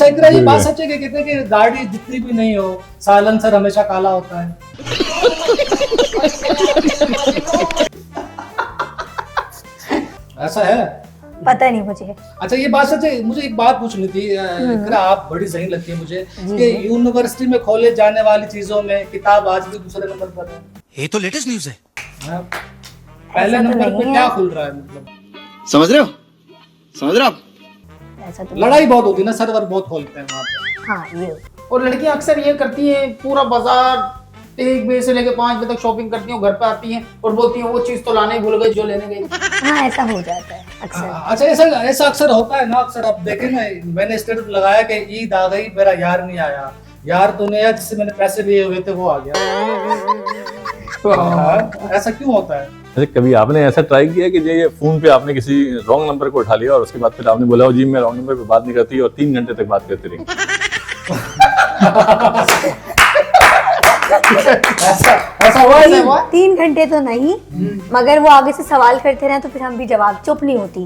अच्छा इकरा ये बात सच है कि कहते हैं कि गाड़ी जितनी भी नहीं हो साइलेंसर हमेशा काला होता है। ऐसा है? पता नहीं मुझे। अच्छा ये बात सच है। मुझे एक बात पूछनी थी इकरा, आप बड़ी सही लगती है मुझे कि यूनिवर्सिटी में खोले जाने वाली चीजों में किताब आज भी दूसरे नंबर पर है। ये तो लेटेस्ट न्यूज़ है। हाँ। पहले नंबर पे क्या खुल रहा है मतलब? समझ रहे हो आप? ऐसा तो लड़ाई बहुत होती है ना, सर्वर बहुत खोलते हैं वहाँ पे। हाँ ये और लड़कियां अक्सर ये करती हैं, पूरा बाजार 1 बजे से लेकर 5 बजे तक शॉपिंग करती हैं, घर पे आती हैं और बोलती हैं वो चीज तो लाने ही भूल गए जो लेने गई। हाँ ऐसा हो जाता है अक्सर। अच्छा ऐसा अक्सर होता है ना। अक्सर आप देखें ना, मैंने स्टेटस लगाया कि ईद आ गई मेरा यार नहीं आया। यार तो नहीं आया, जिससे मैंने पैसे लिए हुए थे वो आ गया। ऐसा क्यों होता है? अच्छा कभी आपने ऐसा ट्राई किया कि ये फोन पे आपने किसी रॉन्ग नंबर को उठा लिया और उसके बाद फिर आपने बोला जी मैं रॉन्ग नंबर पे बात नहीं करती और 3 घंटे तक बात करती रही? ऐसा हुआ है? 3 घंटे तो नहीं, मगर वो आगे से सवाल करते रहे तो फिर हम भी जवाब चुप नहीं होती।